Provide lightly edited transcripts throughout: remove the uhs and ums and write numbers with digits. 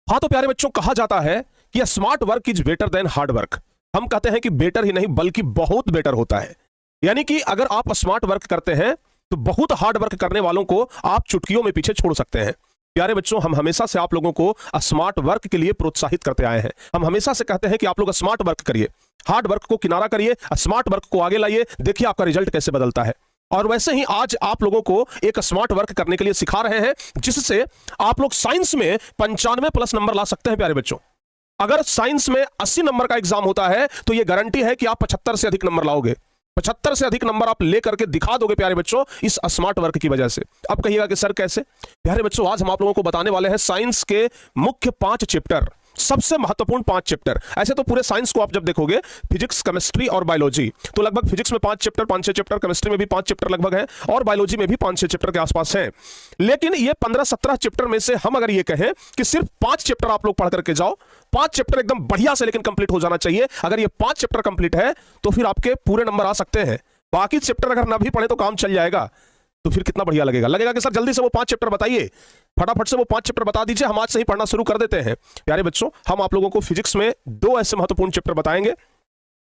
हाँ तो प्यारे बच्चों, कहा जाता है कि smart work is better than hard work. हम कहते हैं कि बेटर ही नहीं बल्कि बहुत बेटर होता है। यानी कि अगर आप स्मार्ट वर्क करते हैं तो बहुत हार्ड वर्क करने वालों को आप चुटकियों में पीछे छोड़ सकते हैं। प्यारे बच्चों, हम हमेशा से आप लोगों को स्मार्ट वर्क के लिए प्रोत्साहित करते आए हैं। हम हमेशा से कहते हैं कि आप लोग स्मार्ट वर्क करिए, हार्ड वर्क को किनारा करिए, स्मार्ट वर्क को आगे लाइए, देखिए आपका रिजल्ट कैसे बदलता है। और वैसे ही आज आप लोगों को एक स्मार्ट वर्क करने के लिए सिखा रहे हैं, जिससे आप लोग साइंस में 95+ नंबर ला सकते हैं। प्यारे बच्चों, अगर साइंस में 80 नंबर का एग्जाम होता है तो यह गारंटी है कि आप 75 से अधिक नंबर लाओगे। 75 से अधिक नंबर आप लेकर के दिखा दोगे प्यारे बच्चों, इस स्मार्ट वर्क की वजह से। अब कहिएगा कि सर कैसे? प्यारे बच्चों, आज हम आप लोगों को बताने वाले हैं साइंस के मुख्य 5 चैप्टर, सबसे महत्वपूर्ण 5 चैप्टर। ऐसे तो पूरे साइंस को आप जब देखोगे, फिजिक्स, केमिस्ट्री और बायोलॉजी, तो लगभग फिजिक्स में 5 चैप्टर, 5-6 चैप्टर, केमिस्ट्री में भी 5 चैप्टर लगभग हैं, और बायोलॉजी में भी 5-6 चैप्टर के आसपास हैं। लेकिन ये 15-17 चैप्टर में से हम अगर ये कहें कि सिर्फ 5 चैप्टर आप लोग पढ़ करके जाओ, 5 चैप्टर एकदम बढ़िया से लेकिन कंप्लीट हो जाना चाहिए। अगर ये 5 चैप्टर कंप्लीट है तो फिर आपके पूरे नंबर आ सकते हैं। बाकी चैप्टर अगर ना भी पढ़े तो काम चल जाएगा, तो फिर कितना बढ़िया लगेगा कि सर जल्दी से वो 5 चैप्टर बताइए, फटाफट से वो 5 चैप्टर बता दीजिए, हम आज से ही पढ़ना शुरू कर देते हैं। प्यारे बच्चों, हम आप लोगों को फिजिक्स में 2 ऐसे महत्वपूर्ण चैप्टर बताएंगे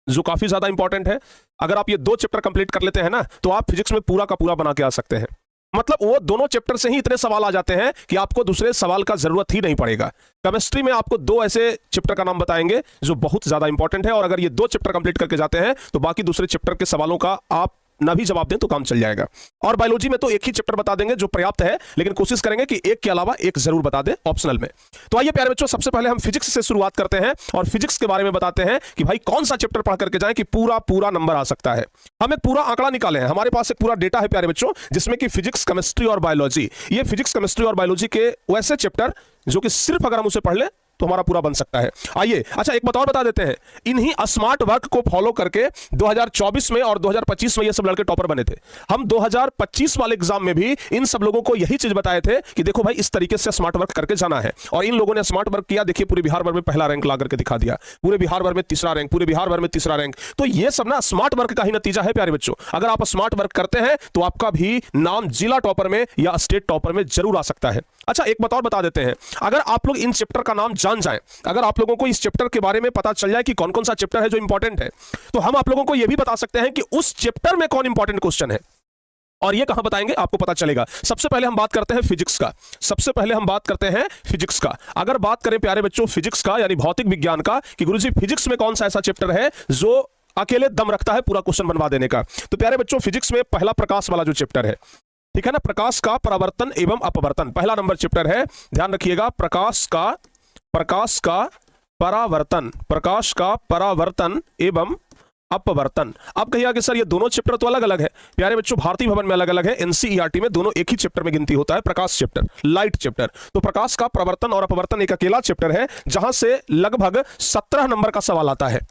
जो काफी ज्यादा इंपॉर्टेंट है। अगर आप ये 2 चैप्टर कंप्लीट कर लेते हैं ना, तो आप फिजिक्स में पूरा का पूरा बना के आ सकते हैं। मतलब वो दोनों चैप्टर से ही इतने सवाल आ जाते हैं कि आपको दूसरे सवाल का जरूरत ही नहीं पड़ेगा। केमिस्ट्री में आपको 2 ऐसे चैप्टर का नाम बताएंगे जो बहुत ज्यादा इंपॉर्टेंट है, और अगर ये 2 चैप्टर कंप्लीट करके जाते हैं तो बाकी दूसरे चैप्टर के सवालों का आप ना भी जवाब दें तो काम चल जाएगा। और बायोलॉजी में तो एक ही चैप्टर बता देंगे जो पर्याप्त है, लेकिन कोशिश करेंगे कि एक के अलावा एक जरूर बता दें ऑप्शनल में। तो आइए प्यारे बच्चों, सबसे पहले हम फिजिक्स से शुरुआत करते हैं और फिजिक्स के बारे में बताते हैं कि भाई कौन सा चैप्टर पढ़ करके जाएं कि पूरा नंबर आ सकता है। हम एक पूरा आंकड़ा निकाले हैं, हमारे पास एक पूरा डेटा है प्यारे बच्चों, जिसमें कि फिजिक्स, केमिस्ट्री और बायोलॉजी, ये फिजिक्स, केमिस्ट्री और बायोलॉजी के वैसे चैप्टर जो कि सिर्फ अगर हम उसे पढ़ लें तो हमारा पूरा बन सकता है। आइए, अच्छा एक बात और बता देते हैं, इन्हीं स्मार्ट वर्क को फॉलो करके 2024 में और 2025 में ये सब लड़के टॉपर बने थे। हम 2025 वाले एग्जाम में भी इन सब लोगों को यही चीज बताए थे कि देखो भाई, इस तरीके से स्मार्ट वर्क करके जाना है, और इन लोगों ने स्मार्ट वर्क किया। देखिए, पूरे बिहार भर में पहला रैंक ला करके दिखा दिया, पूरे बिहार भर में तीसरा रैंक, पूरे बिहार भर में तीसरा रैंक। तो ये सब ना स्मार्ट वर्क का ही नतीजा है प्यारे बच्चों। अगर आप स्मार्ट वर्क करते हैं तो आपका भी नाम जिला टॉपर में या स्टेट टॉपर में जरूर आ सकता है। अच्छा एक बात और बता देते हैं, अगर आप लोग इन चैप्टर का नाम जान जाएं, अगर आप लोगों को इस चैप्टर के बारे में पता चल जाए कि कौन कौन सा चैप्टर है जो इंपॉर्टेंट है, तो हम आप लोगों को यह भी बता सकते हैं कि उस चैप्टर में कौन इंपॉर्टेंट क्वेश्चन है। और ये कहां बताएंगे, आपको पता चलेगा। सबसे पहले हम बात करते हैं फिजिक्स का। सबसे पहले हम बात करते हैं फिजिक्स का। अगर बात करें प्यारे बच्चों फिजिक्स का, यानी भौतिक विज्ञान का, कि गुरुजी फिजिक्स में कौन सा ऐसा चैप्टर है जो अकेले दम रखता है पूरा क्वेश्चन बनवा देने का, तो प्यारे बच्चों फिजिक्स में पहला प्रकाश वाला जो चैप्टर है, ठीक है ना, प्रकाश का परावर्तन एवं अपवर्तन, पहला नंबर चैप्टर है। ध्यान रखिएगा, प्रकाश का परावर्तन, प्रकाश का परावर्तन एवं अपवर्तन। अब कहिएगा कि सर ये दोनों चैप्टर तो अलग अलग है। प्यारे बच्चों, भारतीय भवन में अलग अलग है, एनसीईआरटी में दोनों एक ही चैप्टर में गिनती होता है, प्रकाश चैप्टर, लाइट चैप्टर। तो प्रकाश का परावर्तन और अपवर्तन एक अकेला चैप्टर है, जहां से लगभग 17 नंबर का सवाल आता है,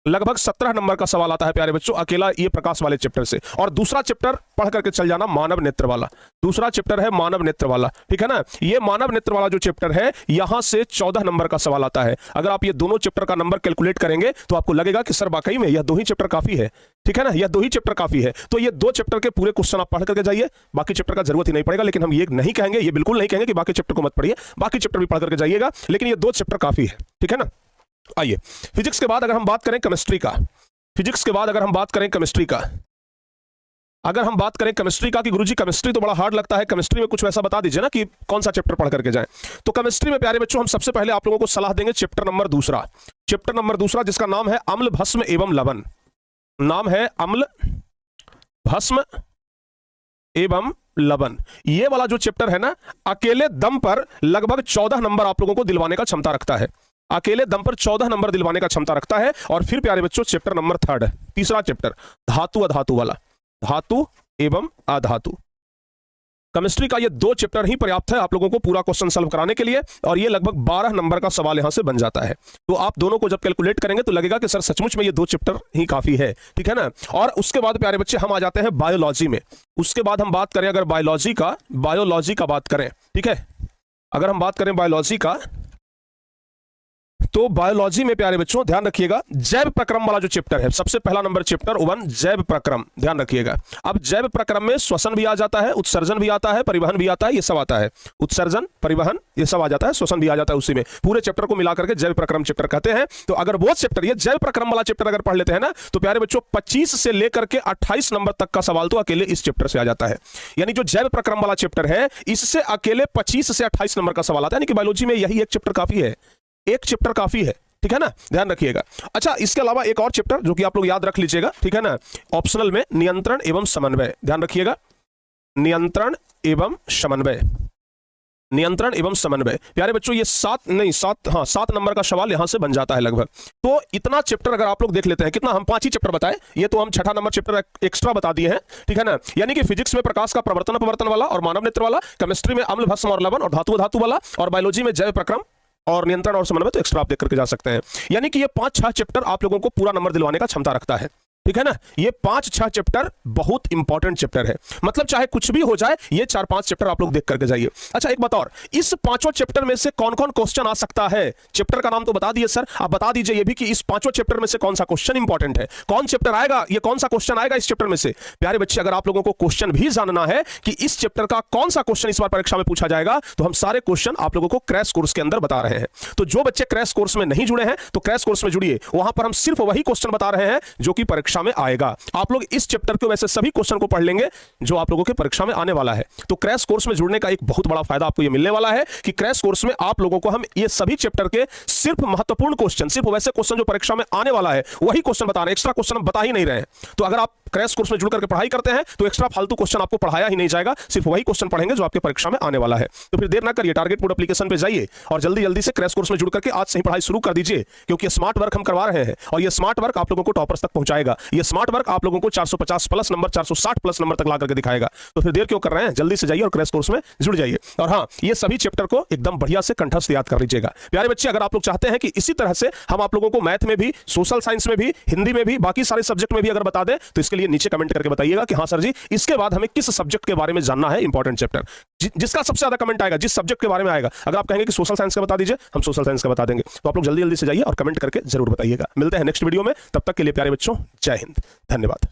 लगभग 17 नंबर का सवाल आता है प्यारे बच्चों, अकेला ये प्रकाश वाले चैप्टर से। और दूसरा चैप्टर पढ़ करके चल जाना, मानव नेत्र वाला। दूसरा चैप्टर है मानव नेत्र वाला, ठीक है ना। ये मानव नेत्र वाला जो चैप्टर है, यहां से 14 नंबर का सवाल आता है। अगर आप ये दोनों चैप्टर का नंबर कैलकुलेट करेंगे तो आपको लगेगा कि सर वाकई में यह 2 ही चैप्टर काफी है, ठीक है ना, यह 2 ही चैप्टर काफी है। तो ये 2 चैप्टर के पूरे क्वेश्चन आप पढ़ करके जाइए, बाकी चैप्टर का जरूरत ही नहीं पड़ेगा। लेकिन हम ये नहीं कहेंगे, ये बिल्कुल नहीं कहेंगे कि बाकी चैप्टर को मत पढ़िए, बाकी चैप्टर भी पढ़ करके जाइएगा, लेकिन ये 2 चैप्टर काफी है, ठीक है ना। आइए, फिजिक्स के बाद अगर हम बात करें केमिस्ट्री का, फिजिक्स के बाद अगर हम बात करें केमिस्ट्री का, अगर हम बात करें केमिस्ट्री का कि गुरुजी केमिस्ट्री तो बड़ा हार्ड लगता है, केमिस्ट्री में कुछ वैसा बता दीजिए ना कि कौन सा चैप्टर पढ़ करके जाएं। तो केमिस्ट्री में प्यारे बच्चों हम सबसे पहले आप लोगों को सलाह देंगे चैप्टर नंबर दूसरा, चैप्टर नंबर दूसरा जिसका नाम है अम्ल भस्म एवं लवण। नाम है अम्ल भस्म एवं लवण। ये वाला जो चैप्टर है ना, अकेले दम पर लगभग 14 नंबर आप लोगों को दिलवाने का क्षमता रखता है, अकेले दम पर 14 नंबर दिलवाने का क्षमता रखता है। और फिर प्यारे बच्चों चैप्टर नंबर 3, तीसरा चैप्टर, धातु अधातु वाला, धातु एवं अधातु। केमिस्ट्री का ये 2 चैप्टर ही पर्याप्त है आप लोगों को पूरा क्वेश्चन सॉल्व कराने के लिए, और ये लगभग 12 नंबर का सवाल यहां से बन जाता है। तो आप दोनों को जब कैलकुलेट करेंगे तो लगेगा कि सर सचमुच में ये 2 चैप्टर ही काफी है, ठीक है ना। और उसके बाद प्यारे बच्चे हम आ जाते हैं बायोलॉजी में। उसके बाद हम बात करें अगर बायोलॉजी का बात करें, ठीक है, अगर हम बात करें बायोलॉजी का, तो बायोलॉजी में प्यारे बच्चों ध्यान रखिएगा, जैव प्रक्रम वाला जो चैप्टर है, सबसे पहला नंबर चैप्टर 1 जैव प्रक्रम, ध्यान रखिएगा। अब जैव प्रक्रम में श्वसन भी आ जाता है, उत्सर्जन भी आता है, परिवहन भी आता है, ये सब आता है। उत्सर्जन, परिवहन, ये सब आ जाता है, श्वसन भी आ जाता है उसी में। पूरे चैप्टर को मिलाकर के जैव प्रक्रम चैप्टर कहते हैं। तो अगर वो चैप्टर, ये जैव प्रक्रम वाला चैप्टर अगर पढ़ लेते हैं ना, तो प्यारे बच्चों 25 से लेकर के 28 नंबर तक का सवाल तो अकेले इस चैप्टर से आ जाता है। यानी जो जैव प्रक्रम वाला चैप्टर है, इससे अकेले 25 से 28 नंबर का सवाल आता है। यानी कि बायोलॉजी में यही एक चैप्टर काफी है, एक चैप्टर काफी है, ठीक है ना, ध्यान रखिएगा। अच्छा, इसके अलावा एक और चैप्टर जो कि आप लोग याद रख लीजिएगा, ठीक है ना, ऑप्शनल में, नियंत्रण एवं समन्वय, ध्यान रखिएगा, नियंत्रण एवं समन्वय, नियंत्रण एवं समन्वय। प्यारे बच्चों ये 7 नंबर का सवाल यहां से बन जाता है लगभग। तो इतना चैप्टर अगर आप लोग देख लेते हैं, कितना, हम 5 ही चैप्टर बताए, ये तो हम 6ठा नंबर चैप्टर एक्स्ट्रा बता दिए हैं, ठीक है ना। यानी कि फिजिक्स में प्रकाश का प्रवर्तन अपवर्तन वाला और मानव नेत्र वाला, केमिस्ट्री में अम्ल भस्म और लवण और धातु धातु वाला, और बायोलॉजी में जैव प्रक्रम और नियंत्रण और समन्वय तो एक्स्ट्रा आप देख करके जा सकते हैं। यानी कि ये 5-6 चैप्टर आप लोगों को पूरा नंबर दिलवाने का क्षमता रखता है, ठीक है ना। ये 5-6 चैप्टर बहुत इंपॉर्टेंट चैप्टर है, मतलब चाहे कुछ भी हो जाए, ये 4-5 चैप्टर आप लोग देख करके जाइए। अच्छा एक बात और, इस 5 चैप्टर में से कौन कौन क्वेश्चन आ सकता है? चैप्टर का नाम तो बता दिए सर, आप बता दीजिए ये भी कि इस 5 चैप्टर में से कौन सा क्वेश्चन इंपॉर्टेंट है, कौन चैप्टर आएगा, ये कौन सा क्वेश्चन आएगा इस चैप्टर में से। प्यारे बच्चे, अगर आप लोगों को क्वेश्चन भी जानना है कि इस चैप्टर का कौन सा क्वेश्चन इस बार परीक्षा में पूछा जाएगा, तो हम सारे क्वेश्चन आप लोगों को क्रैश कोर्स के अंदर बता रहे हैं। तो जो बच्चे क्रैश कोर्स में नहीं जुड़े हैं, तो क्रैश कोर्स में जुड़िए, वहां पर हम सिर्फ वही क्वेश्चन बता रहे हैं जो कि परीक्षा में आएगा। आप लोग इस चैप्टर के वैसे सभी क्वेश्चन को पढ़ लेंगे जो आप लोगों के परीक्षा में आने वाला है। तो क्रैश कोर्स में जुड़ने का एक बहुत बड़ा फायदा आपको ये मिलने वाला है कि क्रैश कोर्स में आप लोगों को हम ये सभी चैप्टर के सिर्फ महत्वपूर्ण क्वेश्चन, सिर्फ वैसे क्वेश्चन जो परीक्षा में आने वाला है वही क्वेश्चन बता रहे हैं, एक्स्ट्रा क्वेश्चन हम बता ही नहीं रहे हैं। तो अगर आप क्रैश कोर्स में जुड़ करके पढ़ाई करते हैं तो एक्स्ट्रा फालतू क्वेश्चन आपको पढ़ाया ही नहीं जाएगा, सिर्फ वही क्वेश्चन पढ़ेंगे जो आपके परीक्षा में आने वाला है। तो फिर देर ना करिए, टारगेट मोड एप्लीकेशन पे जाइए और जल्दी जल्दी से क्रैश कोर्स में जुड़ करके आज से ही पढ़ाई शुरू कर दीजिए, क्योंकि स्मार्ट वर्क हम करवा रहे हैं और ये स्मार्ट वर्क आप लोगों को टॉपर्स तक पहुंचाएगा। ये स्मार्ट वर्क आप लोगों को 450 प्लस नंबर, 460 प्लस नंबर तक ला करके दिखाएगा। तो फिर देर क्यों कर रहे हैं, जल्दी से जाइए और क्रैश कोर्स में जुड़ जाइए। और हाँ, ये सभी चैप्टर को एकदम बढ़िया से कंठस्थ याद कर लीजिएगा। प्यारे बच्चे, अगर आप लोग चाहते हैं कि इसी तरह से हम आप लोगों को मैथ में भी, सोशल साइंस में भी, हिंदी में भी, बाकी सारे सब्जेक्ट में भी अगर बता दें, तो इसके लिए नीचे कमेंट करके बताइएगा कि हाँ सर जी, इसके बाद हमें किस सब्जेक्ट के बारे में जानना है, इंपॉर्टेंट चैप्टर जिसका सबसे ज्यादा कमेंट आएगा, जिस सब्जेक्ट के बारे में आएगा। अगर आप कहेंगे कि सोशल साइंस का बता दीजिए, हम सोशल साइंस का बता देंगे। तो आप लोग जल्दी जल्दी से जाइए और कमेंट करके जरूर बताइएगा। मिलते हैं नेक्स्ट वीडियो में, तब तक के लिए प्यारे बच्चों, जय हिंद, धन्यवाद।